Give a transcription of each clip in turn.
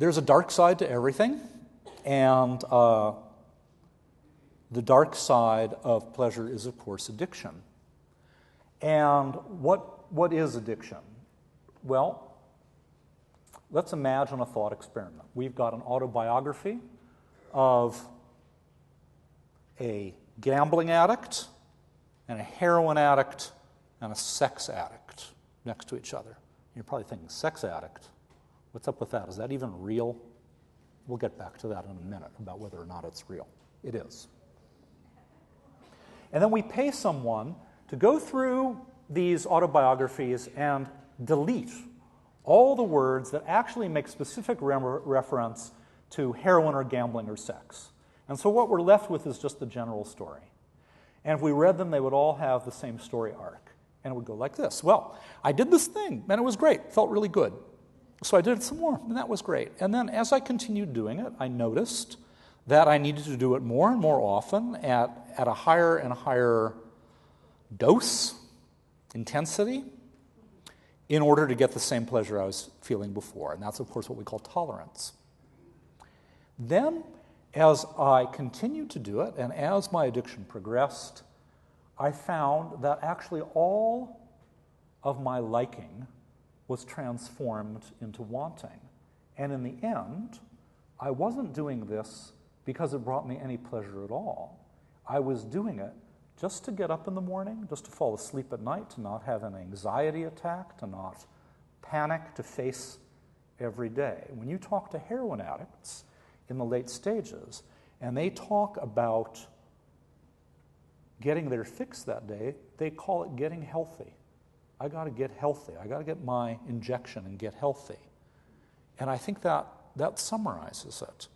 there's a dark side to everything, and the dark side of pleasure is, of course, addiction. And what is addiction? Well, let's imagine a thought experiment. We've got an autobiography of a gambling addict and a heroin addict and a sex addict next to each other. You're probably thinking, sex addict? What's up with that? Is that even real? We'll get back to that in a minute about whether or not it's real. It is. And then we pay someone to go through these autobiographies and delete all the words that actually make specific reference to heroin or gambling or sex. And so what we're left with is just the general story. And if we read them, they would all have the same story arc. And it would go like this. Well, I did this thing, and it was great. Felt really good. So I did it some more, and that was great. And then as I continued doing it, I noticed that I needed to do it more and more often at a higher and higher dose, intensity, in order to get the same pleasure I was feeling before. And that's, of course, what we call tolerance. Then, as I continued to do it, and as my addiction progressed, I found that actually all of my liking was transformed into wanting. And in the end, I wasn't doing this because it brought me any pleasure at all. I was doing it just to get up in the morning, just to fall asleep at night, to not have an anxiety attack, to not panic, to face every day. When you talk to heroin addicts in the late stages, and they talk about getting their fix that day, they call it getting healthy. I got to get healthy. I got to get my injection and get healthy. And I think that summarizes it.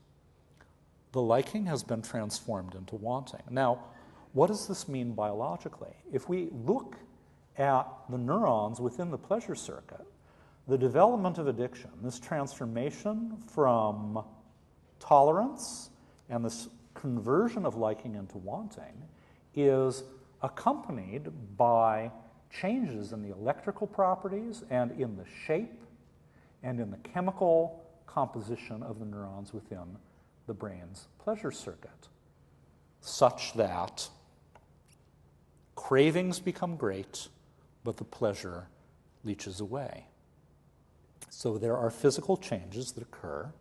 The liking has been transformed into wanting. Now, what does this mean biologically? If we look at the neurons within the pleasure circuit, the development of addiction, this transformation from tolerance and this conversion of liking into wanting, is accompanied by changes in the electrical properties and in the shape and in the chemical composition of the neurons within the brain's pleasure circuit, such that cravings become great, but the pleasure leaches away. So there are physical changes that occur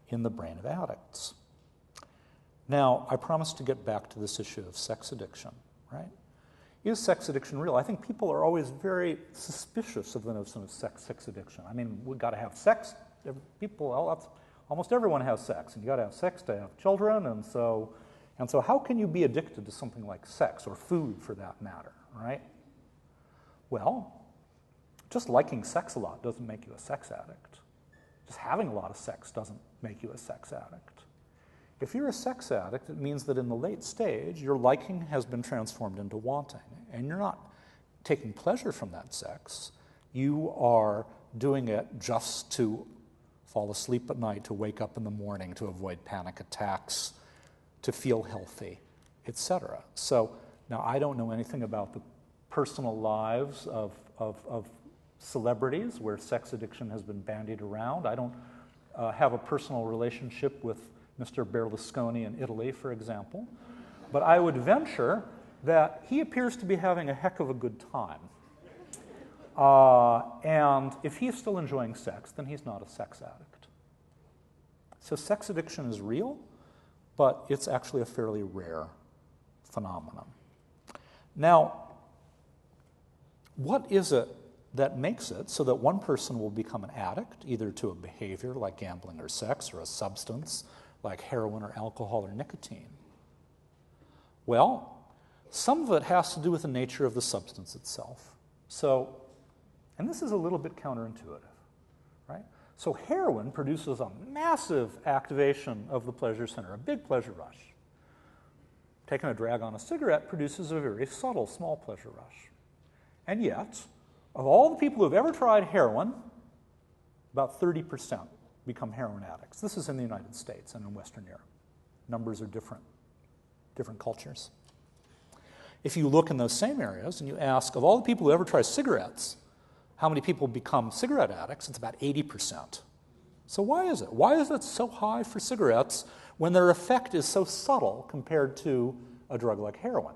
in the brain of addicts. Now, I promised to get back to this issue of sex addiction, right? Is sex addiction real? I think people are always very suspicious of the notion of sex addiction. I mean, we've got to have sex. Almost everyone has sex, and you've got to have sex to have children, and so how can you be addicted to something like sex, or food for that matter, right? Well, just liking sex a lot doesn't make you a sex addict. Just having a lot of sex doesn't make you a sex addict. If you're a sex addict, it means that in the late stage, your liking has been transformed into wanting, and you're not taking pleasure from that sex. You are doing it just to fall asleep at night, to wake up in the morning, to avoid panic attacks, to feel healthy, etc. So now I don't know anything about the personal lives of celebrities where sex addiction has been bandied around. I don't have a personal relationship with Mr. Berlusconi in Italy, for example. But I would venture that he appears to be having a heck of a good time. And if he's still enjoying sex, then he's not a sex addict. So sex addiction is real, but it's actually a fairly rare phenomenon. Now, what is it that makes it so that one person will become an addict, either to a behavior like gambling or sex, or a substance like heroin or alcohol or nicotine? Well, some of it has to do with the nature of the substance itself. So, and this is a little bit counterintuitive, right? So heroin produces a massive activation of the pleasure center, a big pleasure rush. Taking a drag on a cigarette produces a very subtle, small pleasure rush. And yet, of all the people who have ever tried heroin, about 30% become heroin addicts. This is in the United States and in Western Europe. Numbers are different cultures. If you look in those same areas and you ask, of all the people who ever try cigarettes, how many people become cigarette addicts, it's about 80%. So why is it? Why is it so high for cigarettes when their effect is so subtle compared to a drug like heroin?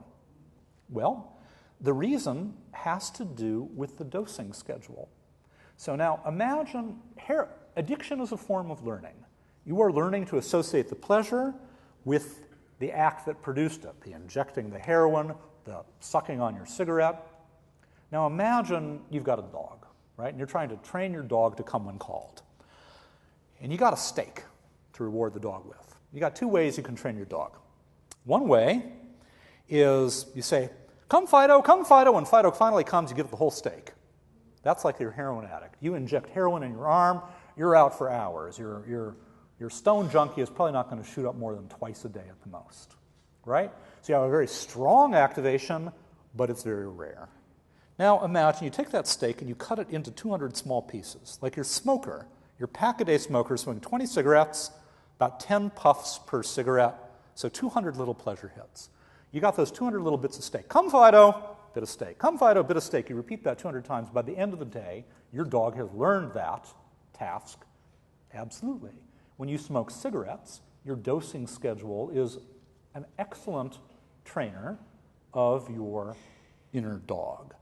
Well, the reason has to do with the dosing schedule. So now imagine addiction is a form of learning. You are learning to associate the pleasure with the act that produced it, the injecting the heroin, the sucking on your cigarette. Now imagine you've got a dog, right? And you're trying to train your dog to come when called. And you got a steak to reward the dog with. You got two ways you can train your dog. One way is you say, come Fido, come Fido. When Fido finally comes, you give it the whole steak. That's like your heroin addict. You inject heroin in your arm, you're out for hours. Your stone junkie is probably not going to shoot up more than twice a day at the most, right? So you have a very strong activation, but it's very rare. Now imagine you take that steak and you cut it into 200 small pieces, like your smoker. Your pack-a-day smoker is smoking 20 cigarettes, about 10 puffs per cigarette, so 200 little pleasure hits. You got those 200 little bits of steak. Come Fido, bit of steak. Come Fido, bit of steak. You repeat that 200 times. By the end of the day, your dog has learned that task. Absolutely. When you smoke cigarettes, your dosing schedule is an excellent trainer of your inner dog.